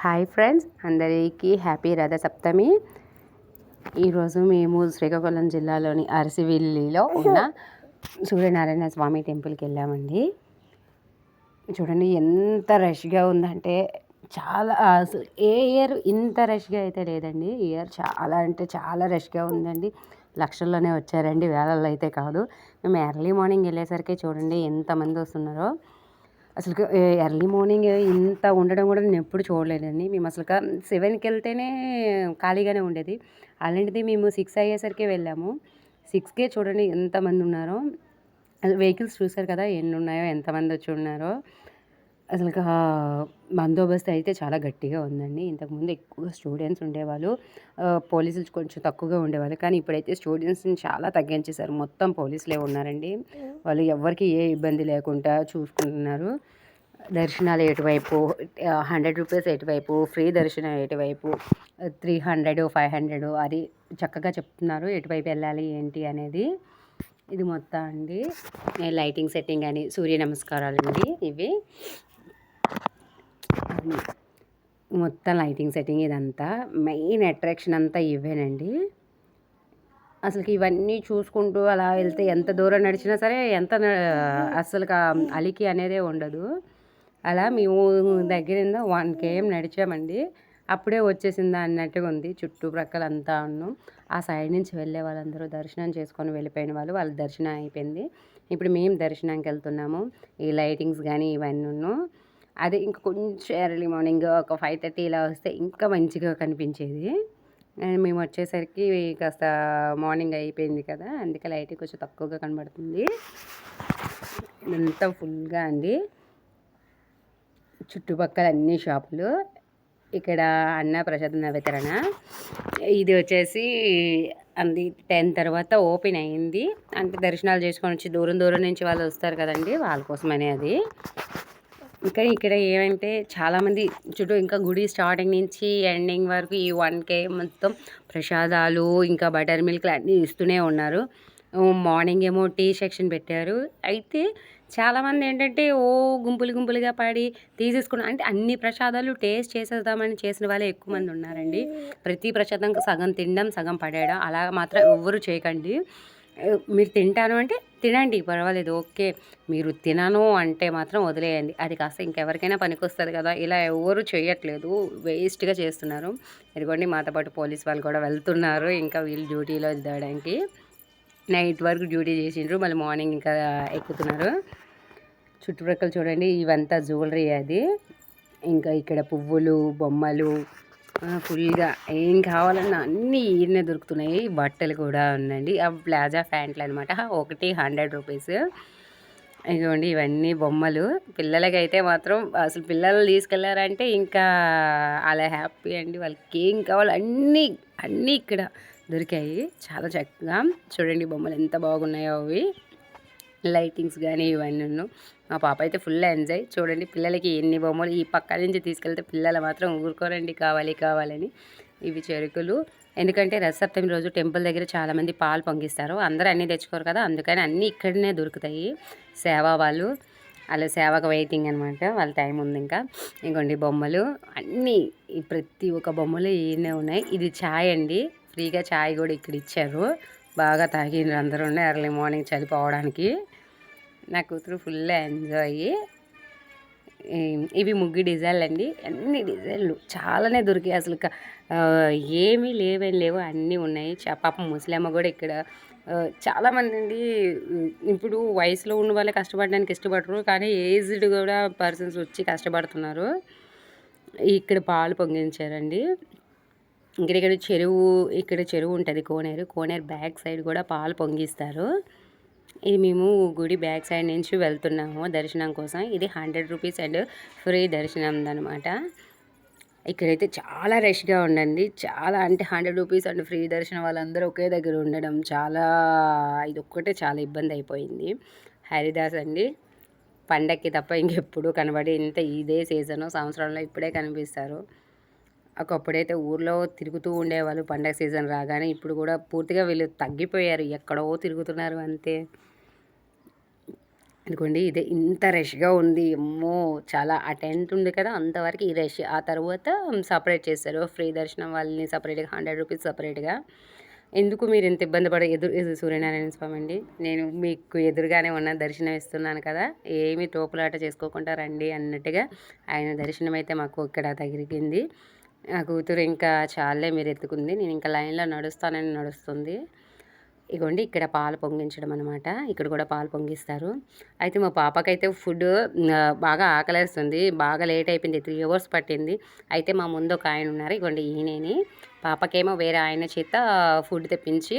Hi friends, అందరికీ happy Ratha Saptami. ఈరోజు మేము శ్రీకాకుళం జిల్లాలోని అరసివిల్లిలో ఉన్న సూర్యనారాయణ స్వామి టెంపుల్కి వెళ్ళామండి. చూడండి ఎంత రష్గా ఉందంటే చాలా, అసలు ఏ ఇయర్ ఇంత రష్గా అయితే లేదండి. ఈ ఇయర్ చాలా అంటే చాలా రష్గా ఉందండి. లక్షల్లోనే వచ్చారండి, వేలల్లో అయితే కాదు. మేము ఎర్లీ మార్నింగ్ వెళ్ళేసరికి చూడండి ఎంతమంది వస్తున్నారో. అసలు ఎర్లీ మార్నింగ్ ఇంత ఉండడం కూడా నేను ఎప్పుడు చూడలేదండి. మేము అసలు 7కి వెళ్తేనే ఖాళీగానే ఉండేది. అలాంటిది మేము 6 అయ్యేసరికి వెళ్ళాము. 6కే చూడండి ఎంతమంది ఉన్నారో. వెహికల్స్ చూసారు కదా ఎన్ని ఉన్నాయో, ఎంతమంది వచ్చి ఉన్నారో. అసలు బందోబస్తు అయితే చాలా గట్టిగా ఉందండి. ఇంతకుముందు ఎక్కువ స్టూడెంట్స్ ఉండేవాళ్ళు, పోలీసులు కొంచెం తక్కువగా ఉండేవాళ్ళు. కానీ ఇప్పుడైతే స్టూడెంట్స్ని చాలా తగ్గించేశారు. మొత్తం పోలీసులే ఉన్నారండి. వాళ్ళు ఎవరికి ఏ ఇబ్బంది లేకుండా చూసుకుంటున్నారు. దర్శనాలు ఎటువైపు 100 రూపీస్, ఎటువైపు ఫ్రీ దర్శనం, ఎటువైపు 300, 500 అది చక్కగా చెప్తున్నారు ఎటువైపు వెళ్ళాలి ఏంటి అనేది. ఇది మొత్తం అండి లైటింగ్ సెట్టింగ్ అని, సూర్య నమస్కారాలు అండి ఇవి. మొత్తం లైటింగ్ సెట్టింగ్ ఇదంతా మెయిన్ అట్రాక్షన్ అంతా ఇవేనండి. అసలుకి ఇవన్నీ చూసుకుంటూ అలా వెళ్తే ఎంత దూరం నడిచినా సరే అసలు అలికి అనేదే ఉండదు. అలా మేము దగ్గర 1 km నడిచామండి. అప్పుడే వచ్చేసిందా అన్నట్టుగా ఉంది. చుట్టుప్రక్కల అంతా ఉన్నాం. ఆ సైడ్ నుంచి వెళ్ళే వాళ్ళందరూ దర్శనం చేసుకొని వెళ్ళిపోయిన వాళ్ళ దర్శనం అయిపోయింది. ఇప్పుడు మేము దర్శనానికి వెళ్తున్నాము. ఈ లైటింగ్స్ కానీ ఇవన్నీ అదే ఇంకా కొంచెం ఎర్లీ మార్నింగ్ ఒక 5:30 ఇలా వస్తే ఇంకా మంచిగా కనిపించేది. మేము వచ్చేసరికి కాస్త మార్నింగ్ అయిపోయింది కదా, అందుకే లైటింగ్ కొంచెం తక్కువగా కనబడుతుంది. ఇదంతా ఫుల్గా అండి. చుట్టుపక్కల అన్ని షాపులు. ఇక్కడ అన్న ప్రసాదం వితరణ. ఇది వచ్చేసి అంది 10 తర్వాత ఓపెన్ అయింది. అంటే దర్శనాలు చేసుకొని వచ్చి దూరం దూరం నుంచి వాళ్ళు వస్తారు కదండి, వాళ్ళ కోసమనే అది. ఇంకా ఇక్కడ ఏమంటే చాలామంది చుట్టూ ఇంకా గుడి స్టార్టింగ్ నుంచి ఎండింగ్ వరకు ఈ 1K మొత్తం ప్రసాదాలు ఇంకా బటర్ మిల్క్లు అన్నీ ఇస్తూనే ఉన్నారు. మార్నింగ్ ఏమో టీ సెక్షన్ పెట్టారు. అయితే చాలామంది ఏంటంటే గుంపులు గుంపులుగా పడి తీసేసుకున్న, అంటే అన్ని ప్రసాదాలు టేస్ట్ చేసేద్దామని చేసిన వాళ్ళే ఎక్కువ మంది ఉన్నారండి. ప్రతి ప్రసాదం సగం తినడం, సగం పడేయడం అలా మాత్రం ఎవ్వరూ చేయకండి. మీరు తింటాను అంటే తినండి, పర్వాలేదు, ఓకే. మీరు తినను అంటే మాత్రం వదిలేయండి. అది కాస్త ఇంకెవరికైనా పనికొస్తుంది కదా. ఇలా ఎవరు చేయట్లేదు, వేస్ట్గా చేస్తున్నారు. ఇదిగోండి మాతో పాటు పోలీస్ వాళ్ళు కూడా వెళ్తున్నారు. ఇంకా వీళ్ళు డ్యూటీలో దిగడానికి నైట్ వరకు డ్యూటీ చేసిండ్రు, మళ్ళీ మార్నింగ్ ఇంకా ఎక్కుతున్నారు. చుట్టుప్రక్కల చూడండి ఇవంతా జ్యువెలరీ అది. ఇంకా ఇక్కడ పువ్వులు, బొమ్మలు ఫుల్గా ఏం కావాలన్నా అన్నీ ఈయనే దొరుకుతున్నాయి. బట్టలు కూడా ఉందండి. అవి ప్లాజా ప్యాంట్లు అనమాట. ఒకటి 100 రూపీస్. ఇదిగోండి ఇవన్నీ బొమ్మలు. పిల్లలకైతే మాత్రం అసలు పిల్లలు తీసుకెళ్లారంటే ఇంకా అలా హ్యాపీ అండి. వాళ్ళకి ఏం కావాలో అన్నీ అన్నీ ఇక్కడ దొరికాయి చాలా చక్కగా. చూడండి బొమ్మలు ఎంత బాగున్నాయో అవి. లైటింగ్స్ కానీ ఇవన్నీ. మా పాప అయితే ఫుల్ ఎంజాయ్. చూడండి పిల్లలకి ఎన్ని బొమ్మలు. ఈ పక్క నుంచి తీసుకెళ్తే పిల్లలు మాత్రం ఊరుకోరండి, కావాలి కావాలని. ఇవి చెరుకులు. ఎందుకంటే రథసప్తమి రోజు టెంపుల్ దగ్గర చాలామంది పాలు పొంగిస్తారు. అందరూ అన్నీ తెచ్చుకోరు కదా, అందుకని అన్నీ ఇక్కడనే దొరుకుతాయి. సేవా వాళ్ళు అలా సేవకు వెయిటింగ్ అనమాట, వాళ్ళ టైం ఉంది ఇంకా. ఇంకోండి బొమ్మలు అన్నీ, ప్రతి ఒక్క బొమ్మలు ఈయనే ఉన్నాయి. ఇది ఛాయ్ అండి, ఫ్రీగా ఛాయ్ కూడా ఇక్కడ ఇచ్చారు. బాగా తాగిండ్రు అందరూ ఎర్లీ మార్నింగ్ చలిపోవడానికి. నా కూతురు ఫుల్ ఎంజాయ్. ఇవి ముగ్గు డిజైన్లు అండి. అన్ని డిజైన్లు చాలానే దొరికాయి. అసలు ఏమీ లేవు, అన్నీ ఉన్నాయి. పాపం ముసలమ్మ కూడా ఇక్కడ చాలామంది అండి. ఇప్పుడు వయసులో ఉన్న వాళ్ళే కష్టపడడానికి ఇష్టపడరు, కానీ ఏజ్డ్ కూడా పర్సన్స్ వచ్చి కష్టపడుతున్నారు. ఇక్కడ పాలు పొంగించారండి. ఇక్కడ చెరువు ఉంటుంది, కోనేరు బ్యాక్ సైడ్ కూడా పాలు పొంగిస్తారు. ఇది మేము గుడి బ్యాక్ సైడ్ నుంచి వెళ్తున్నాము దర్శనం కోసం. ఇది 100 రూపీస్ అండ్ ఫ్రీ దర్శనం అనమాట. ఇక్కడైతే చాలా రష్గా ఉండండి. చాలా అంటే 100 రూపీస్ అండ్ ఫ్రీ దర్శనం వాళ్ళందరూ ఒకే దగ్గర ఉండడం ఇది ఒక్కటే చాలా ఇబ్బంది అయిపోయింది. హరిదాస్ అండి, పండక్కి తప్ప ఇంకెప్పుడు కనబడి ఇదే సీజను, సంవత్సరంలో ఇప్పుడే కనిపిస్తారు. ఒకప్పుడైతే ఊర్లో తిరుగుతూ ఉండేవాళ్ళు పండగ సీజన్ రాగానే. ఇప్పుడు కూడా పూర్తిగా వీళ్ళు తగ్గిపోయారు, ఎక్కడో తిరుగుతున్నారు అంతే. ఇదిగోండి ఇదే ఇంత రష్‌గా ఉంది. అమ్మో! చాలా ఆ టెంట్ ఉంది కదా! అంతవరకు ఈ రష్. ఆ తర్వాత సెపరేట్ చేశారు. ఫ్రీ దర్శనం వాళ్ళని సెపరేట్‌గా రూ. 100 సెపరేట్‌గా. ఎందుకు మీరు ఇంత ఇబ్బంది పడి ఇది సూర్యనారాయణ స్వామి అండి. నేను మీకు ఎదురుగానే ఉన్న దర్శనం ఇస్తున్నాను కదా! ఏమి తోపులాట చేసుకోకుండా రండి అన్నట్టుగా ఆయన దర్శనం అయితే మాకు ఇక్కడ తగిలింది. నా కూతురు ఇంకా చాల్లే మీరు ఎత్తుకుంది. నేను ఇంకా లైన్‌లో నడుస్తానని నడుస్తుంది. ఇగోండి ఇక్కడ పాలు పొంగించడం అనమాట. ఇక్కడ కూడా పాలు పొంగిస్తారు. అయితే మా పాపకైతే బాగా ఆకలేస్తుంది. బాగా లేట్ అయిపోయింది. 3 అవర్స్ పట్టింది. అయితే మా ముందు ఒక ఆయన ఉన్నారు. ఇగోండి ఈయనేని. పాపకేమో వేరే ఆయన చేత ఫుడ్ తెప్పించి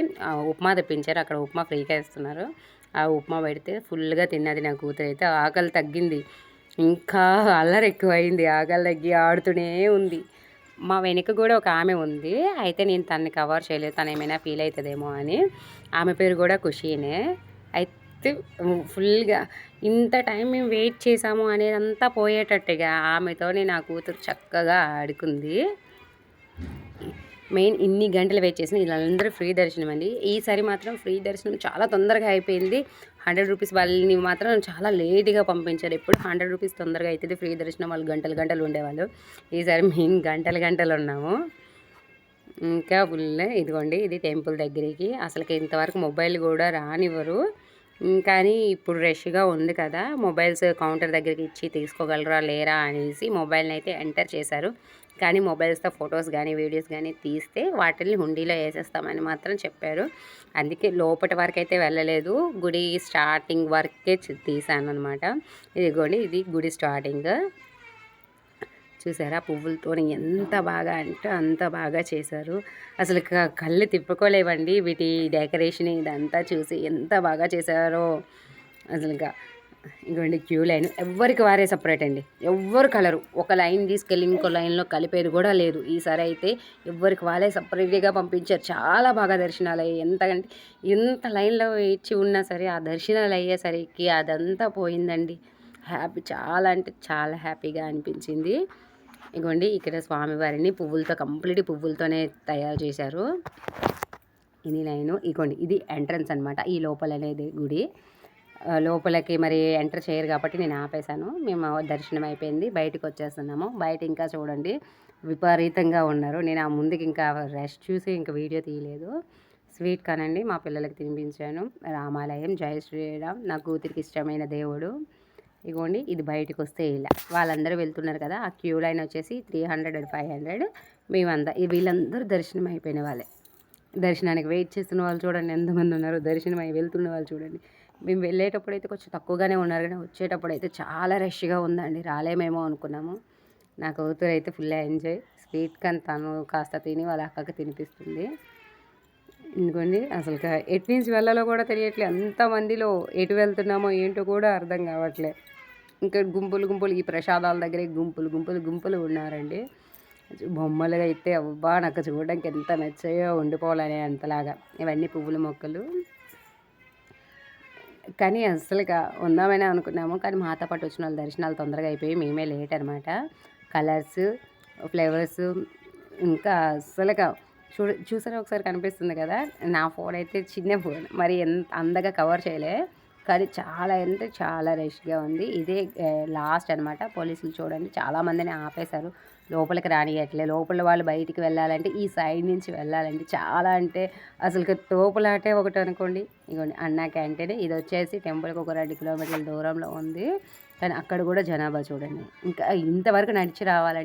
ఉప్మా తెప్పించారు. అక్కడ ఉప్మా ఫ్రీగా ఇస్తున్నారు. ఆ ఉప్మా పెడితే ఫుల్‌గా తిన్నది నా కూతురైతే. ఆకలి తగ్గింది. ఇంకా అల్లరి ఎక్కువయింది. ఆకలి తగ్గి ఆడుతూనే ఉంది. మా వెనక కూడా ఒక ఆమె ఉంది. అయితే నేను తనని కవర్ చేయలేదు. తనేమైనా ఫీల్ అయితదేమో అని. ఆమె పేరు కూడా ఖుషీనే. అయితే ఫుల్‌గా ఇంత టైం మేము వెయిట్ చేసాము అనేదంతా పోయేటట్టుగా ఆమెతోని నా కూతురు చక్కగా ఆడుకుంది. మెయిన్ ఇన్ని గంటలు వెయిట్ చేసిన వీళ్ళందరూ ఫ్రీ దర్శనం అండి. ఈసారి మాత్రం ఫ్రీ దర్శనం చాలా తొందరగా అయిపోయింది. రూ. 100 వాళ్ళని మాత్రం చాలా లేట్‌గా పంపించారు. ఎప్పుడు రూ. 100 తొందరగా అయితది. ఫ్రీ దర్శనం వాళ్ళు గంటలు గంటలు ఉండేవాళ్ళు. ఈసారి మేము గంటలు గంటలు ఉన్నాము. ఇంకా ఇదిగోండి ఇది టెంపుల్ దగ్గరికి. అసలుకి ఇంతవరకు మొబైల్ కూడా రానివ్వరు. కానీ ఇప్పుడు రష్‌గా ఉంది కదా! మొబైల్స్ కౌంటర్ దగ్గరికి ఇచ్చి తీసుకోగలరా లేరా అనేసి మొబైల్‌ని అయితే ఎంటర్ చేశారు. కానీ మొబైల్స్‌తో ఫొటోస్ గానీ, వీడియోస్ గానీ తీస్తే వాటిల్ని హుండీలో ఏసేస్తామని మాత్రం చెప్పారు. అందుకే లోపటి వరకైతే వెళ్ళలేదు. గుడి స్టార్టింగ్ వరకే తీశాననమాట. ఇదిగోండి ఇది గుడి స్టార్టింగ్. చూసారా పువ్వులతోని ఎంత బాగా అంటే అంత బాగా చేశారు. అసలు కళ్ళు తిప్పుకోలేవండి వీటి డెకరేషన్ ఇదంతా చూసి ఎంత బాగా చేశారో అసలుగా. ఇగోండి క్యూ లైన్ ఎవ్వరికి వారే సపరేట్ అండి. ఎవ్వరు కలరు ఒక లైన్ తీసుకెళ్ళి ఇంకో లైన్లో కలిపేది కూడా లేదు. ఈసారి అయితే ఎవ్వరికి వాళ్ళే సపరేట్గా పంపించారు. చాలా బాగా దర్శనాలు అయ్యాయి. ఎంతంటే ఎంత లైన్లో ఇచ్చి ఉన్నా సరే ఆ దర్శనాలు అయ్యేసరికి అదంతా పోయిందండి. చాలా అంటే చాలా హ్యాపీగా అనిపించింది. ఇగోండి ఇక్కడ స్వామివారిని కంప్లీట్ పువ్వులతోనే తయారు చేశారు. ఇది లైను. ఇగోండి ఇది ఎంట్రన్స్ అనమాట. ఈ లోపలనేది గుడి. లోపలికి మరి ఎంటర్ చేయరు కాబట్టి నేను ఆపేశాను. మేము దర్శనం అయిపోయింది. బయటకు వచ్చేస్తున్నాము. బయట ఇంకా చూడండి విపరీతంగా ఉన్నారు. నేను ఆ ముందుకి ఇంకా రష్ చూసి ఇంకా వీడియో తీయలేదు. స్వీట్ కానండి మా పిల్లలకి తినిపించాను. రామాలయం జై శ్రీరామ్ నా కూతురికి ఇష్టమైన దేవుడు. ఇగోండి ఇది బయటకు వస్తే ఇలా వాళ్ళందరూ వెళ్తున్నారు కదా! ఆ క్యూ లైన్ వచ్చేసి 300 అండ్ 500 మేమంతా వీళ్ళందరూ దర్శనం అయిపోయిన వాళ్ళే. దర్శనానికి వెయిట్ చేస్తున్న వాళ్ళు చూడండి ఎంతమంది ఉన్నారు. దర్శనం అయి వెళ్తున్న వాళ్ళు చూడండి. మేము వెళ్ళేటప్పుడు అయితే కొంచెం తక్కువగానే ఉన్నారు కానీ వచ్చేటప్పుడు అయితే చాలా రష్గా ఉందండి. రాలేమేమో అనుకున్నాము. నా కూతురు అయితే ఫుల్ ఎంజాయ్. స్వీట్ కానీ తను కాస్త తిని వాళ్ళ అక్కకి తినిపిస్తుంది. ఎందుకండి అసలు ఎటు నుంచి వెళ్ళాలో కూడా తెలియట్లేదు. అంతమందిలో ఎటు వెళ్తున్నామో ఏంటో కూడా అర్థం కావట్లే. ఇంకా గుంపులు ఈ ప్రసాదాల దగ్గరే గుంపులు ఉన్నారండి. బొమ్మలుగా అయితే అబ్బా నాకు చూడడానికి ఎంత నచ్చాయో ఉండిపోవాలనే అంతలాగా. ఇవన్నీ పువ్వుల మొక్కలు. కానీ అస్సలుగా ఉందామని అనుకున్నాము. కానీ మాతో పాటు వచ్చిన వాళ్ళ దర్శనాలు తొందరగా అయిపోయి మేమే లేట్ అనమాట. కలర్స్, ఫ్లేవర్స్ ఇంకా అస్సలుగా చూసారా ఒకసారి కనిపిస్తుంది కదా! నా ఫోన్ అయితే చిన్న ఫోన్. మరి ఎంత అందంగా కవర్ చేయలే. కానీ చాలా అంటే చాలా రష్‌గా ఉంది. ఇదే లాస్ట్ అనమాట. పోలీసులు చూడండి చాలామందిని ఆపేశారు. లోపలికి రానియట్లే. లోపల వాళ్ళు బయటికి వెళ్ళాలంటే ఈ సైడ్ నుంచి వెళ్ళాలండి. చాలా అంటే అసలుకి తోపులాటే ఒకటనుకోండి. ఇగోండి అన్నా క్యాంటీన్. ఇదొచ్చేసి టెంపుల్‌కి ఒక 2 కిలోమీటర్ల దూరంలో ఉంది. కానీ అక్కడ కూడా జనాభా చూడండి. ఇంకా ఇంతవరకు నడిచి రావాలంటే